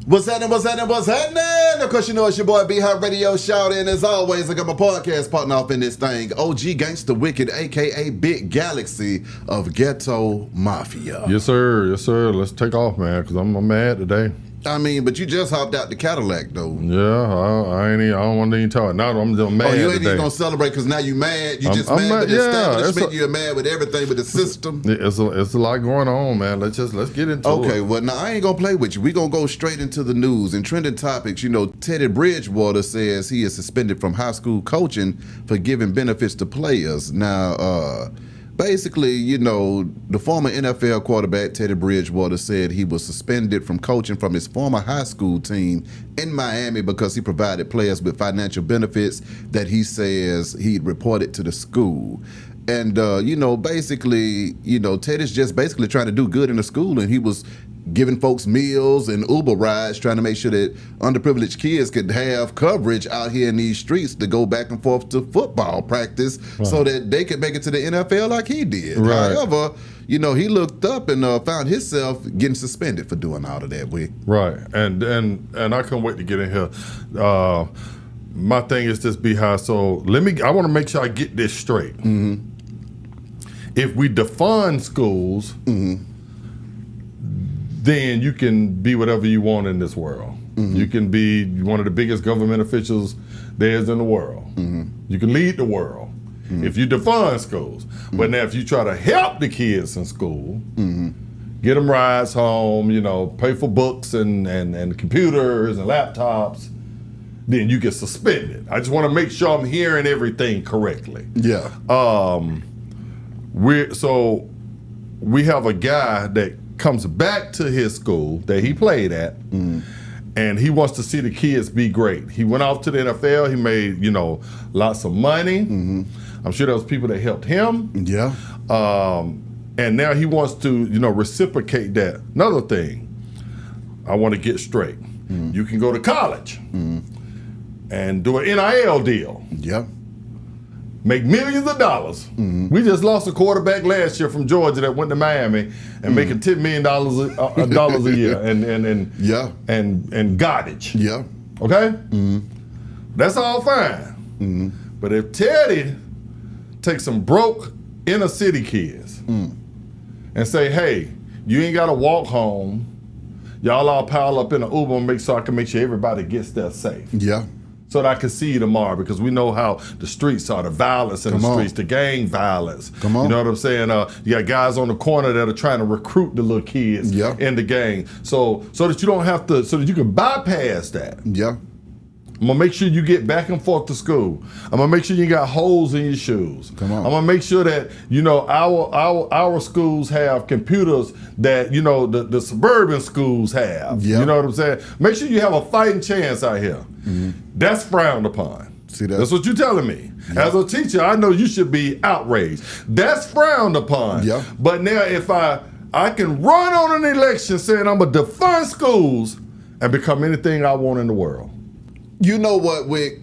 What's happening? Of course, you know it's your boy B-Hot Radio Shout, and as always, I got my podcast partner off in this thing, OG Gangsta Wicked, a.k.a. Big Galaxy of Ghetto Mafia. Yes, sir. Yes, sir. Let's take off, man, because I'm mad today. I mean, but you just hopped out the Cadillac, though. Yeah, I don't want to even talk. Now I'm just mad. Oh, you ain't today. even gonna celebrate because now you mad. You just mad with the establishment. You're mad with everything with the system. It's a lot going on, man. Let's get into it. Okay, well, now I ain't gonna play with you. We gonna go straight into the news and trending topics. You know, Teddy Bridgewater says he is suspended from high school coaching for giving benefits to players. Now, basically, you know, the former NFL quarterback, Teddy Bridgewater, said he was suspended from coaching from his former high school team in Miami because he provided players with financial benefits that he says he'd reported to the school. And, you know, basically, you know, Teddy's just basically trying to do good in the school, and he was giving folks meals and Uber rides, trying to make sure that underprivileged kids could have coverage out here in these streets to go back and forth to football practice so that they could make it to the NFL like he did. Right. However, you know, he looked up and found himself getting suspended for doing all of that. Right. And I can't wait to get in here. My thing is this, B-High. So I want to make sure I get this straight. Mm-hmm. If we defund schools, then you can be whatever you want in this world. Mm-hmm. You can be one of the biggest government officials there is in the world. Mm-hmm. You can lead the world if you defund schools. But now if you try to help the kids in school, get them rides home, you know, pay for books and computers and laptops, then you get suspended. I just want to make sure I'm hearing everything correctly. Yeah. We have a guy that comes back to his school that he played at, and he wants to see the kids be great. He went off to the NFL. He made, you know, lots of money. I'm sure there was people that helped him. Yeah. And now he wants to, you know, reciprocate that. Another thing, I want to get straight. You can go to college and do an NIL deal. Yep. Make millions of dollars. We just lost a quarterback last year from Georgia that went to Miami and making $10 million dollars a year and garbage. Yeah. Okay? That's all fine. But if Teddy takes some broke inner city kids and say, hey, you ain't got to walk home. Y'all all pile up in an Uber and I can make sure everybody gets there safe. Yeah. So that I can see you tomorrow, because we know how the streets are, the violence in the streets, the gang violence. Come on. You know what I'm saying? You got guys on the corner that are trying to recruit the little kids in the gang. So that you don't have to, so that you can bypass that. Yeah. I'm gonna make sure you get back and forth to school. I'm gonna make sure you got holes in your shoes. Come on. I'm gonna make sure that, you know, our schools have computers that, you know, the suburban schools have. Yeah. You know what I'm saying? Make sure you have a fighting chance out here. That's frowned upon. See that? That's what you're telling me. Yeah. As a teacher, I know you should be outraged. That's frowned upon. Yeah. But now if I can run on an election saying I'm gonna defund schools and become anything I want in the world. You know what, Wick?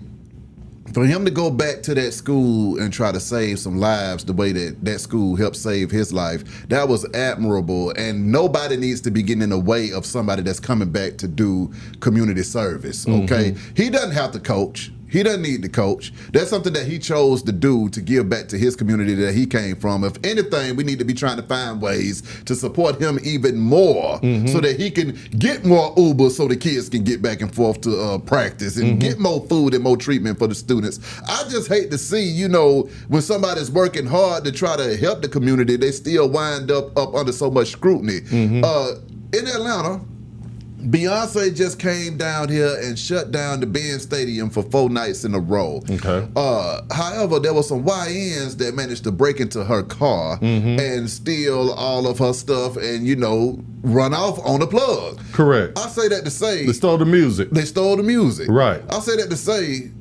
For him to go back to that school and try to save some lives the way that school helped save his life, that was admirable. And nobody needs to be getting in the way of somebody that's coming back to do community service, okay? He doesn't have to coach. He doesn't need to coach. That's something that he chose to do to give back to his community that he came from. If anything, we need to be trying to find ways to support him even more so that he can get more Uber so the kids can get back and forth to practice and get more food and more treatment for the students. I just hate to see, you know, when somebody's working hard to try to help the community, they still wind up under so much scrutiny. In Atlanta, Beyonce just came down here and shut down the Benz Stadium for 4 nights in a row. Okay. However, there were some YNs that managed to break into her car and steal all of her stuff and, you know, run off on the plug. Correct. I say that to say... They stole the music. They stole the music. Right. I say that to say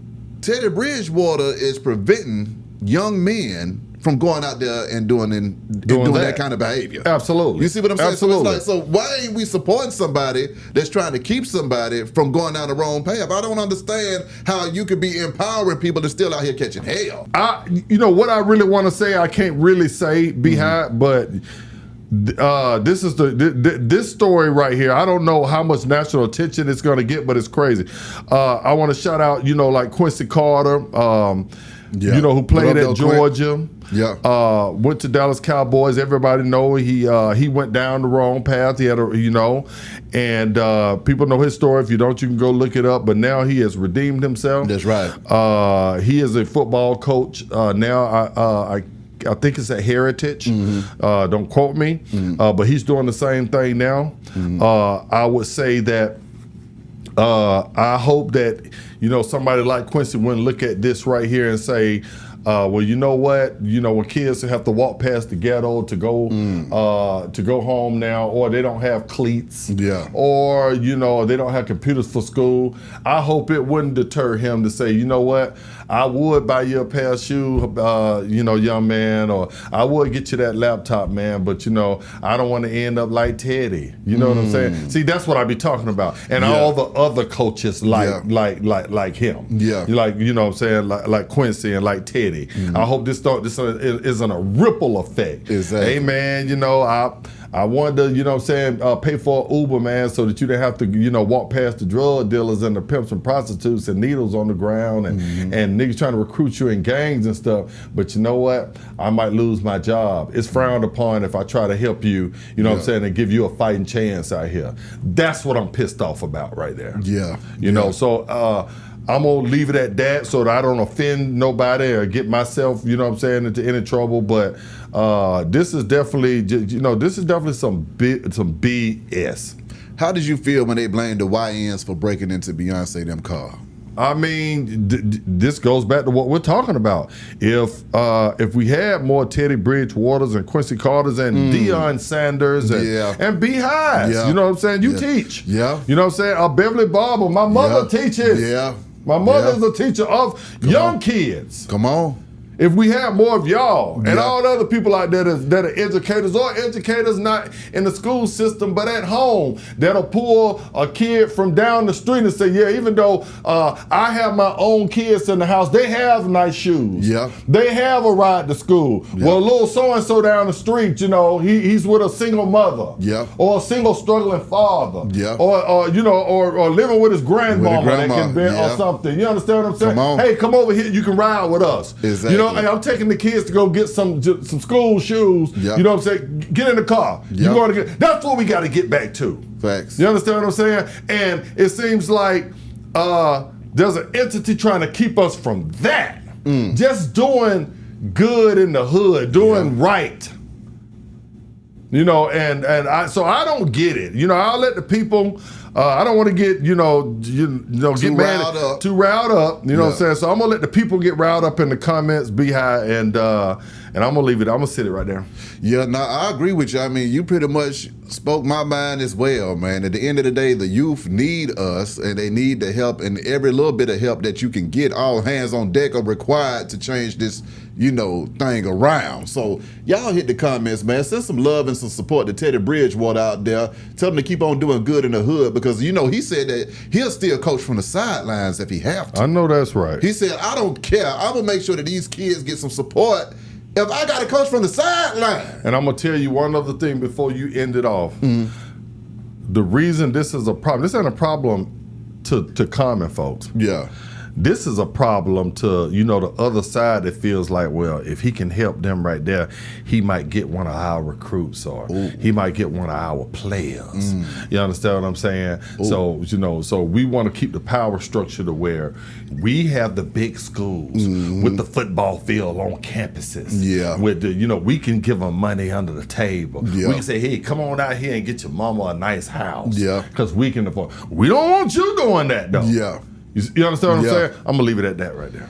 Teddy Bridgewater is preventing young men from going out there and doing that kind of behavior. Absolutely. You see what I'm saying? Absolutely. So why ain't we supporting somebody that's trying to keep somebody from going down the wrong path? I don't understand how you could be empowering people that's still out here catching hell. You know what I really want to say, I can't really say behind, but This is this story right here. I don't know how much national attention it's going to get, but it's crazy. I want to shout out, like Quincy Carter, who played at Georgia. Yeah. Went to Dallas Cowboys. Everybody know he went down the wrong path. He had and people know his story. If you don't, you can go look it up. But now he has redeemed himself. That's right. He is a football coach now. I think it's at Heritage. Don't quote me. But he's doing the same thing now. I would say that I hope that somebody like Quincy wouldn't look at this right here and say, well, you know what? When kids have to walk past the ghetto to go home now, or they don't have cleats, or they don't have computers for school. I hope it wouldn't deter him to say, you know what? I would buy you a pair of shoes, young man, or I would get you that laptop, man. But I don't want to end up like Teddy. You know what I'm saying? See, that's what I be talking about, and all the other coaches like him. Yeah, like what I'm saying, like Quincy and like Teddy. I hope this isn't a ripple effect. Exactly. Hey man, I wanted to, pay for an Uber, man, so that you didn't have to, walk past the drug dealers and the pimps and prostitutes and needles on the ground and niggas trying to recruit you in gangs and stuff. But you know what? I might lose my job. It's frowned upon if I try to help you, what I'm saying, and give you a fighting chance out here. That's what I'm pissed off about right there. So I'm going to leave it at that so that I don't offend nobody or get myself, into any trouble. But this is definitely, some BS. How did you feel when they blamed the YNs for breaking into Beyonce them car? I mean, this goes back to what we're talking about. If we had more Teddy Bridgewaters and Quincy Carters and Deion Sanders and Beehives, you know what I'm saying? You teach. Yeah. You know what I'm saying? Beverly Barber, my mother teaches. Yeah. My mother is a teacher of young kids. Come on. If we have more of y'all and all the other people out there that are educators or educators not in the school system but at home, that'll pull a kid from down the street and say, yeah, even though I have my own kids in the house, they have nice shoes. Yeah. They have a ride to school. Yeah. Well, little so-and-so down the street, he's with a single mother. Yeah. Or a single struggling father. Yeah. Or living with his grandmama that can be or something. You understand what I'm saying? Come on. Hey, come over here. You can ride with us. Exactly. Hey, I'm taking the kids to go get some school shoes. Yep. You know what I'm saying? Get in the car. Yep. You're going to get. That's what we got to get back to. Facts. You understand what I'm saying? And it seems like there's an entity trying to keep us from that. Just doing good in the hood, doing right. So I don't get it. I'll let the people. I don't want to get get mad, too riled up. You know what I'm saying? So I'm gonna let the people get riled up in the comments, Beehive, and I'm gonna leave it. I'm gonna sit it right there. Yeah, no, I agree with you. I mean, you pretty much spoke my mind as well, man. At the end of the day, the youth need us, and they need the help, and every little bit of help that you can get. All hands on deck are required to change this, thing around. So y'all hit the comments, man. Send some love and some support to Teddy Bridgewater out there. Tell him to keep on doing good in the hood because, he said that he'll still coach from the sidelines if he have to. I know that's right. He said, I don't care. I'm going to make sure that these kids get some support if I got to coach from the sideline. And I'm going to tell you one other thing before you end it off. The reason this is a problem, this ain't a problem to common folks. Yeah. This is a problem to, the other side that feels like, well, if he can help them right there, he might get one of our recruits or he might get one of our players. You understand what I'm saying? So, so we want to keep the power structure to where we have the big schools with the football field on campuses. Yeah. With the, we can give them money under the table. Yeah. We can say, hey, come on out here and get your mama a nice house. Yeah. Because we can afford. We don't want you doing that, though. Yeah. You understand what I'm saying? I'm going to leave it at that right there.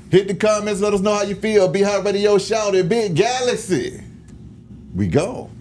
Hit the comments. Let us know how you feel. Beehive Radio shouted, Big Galaxy. We go.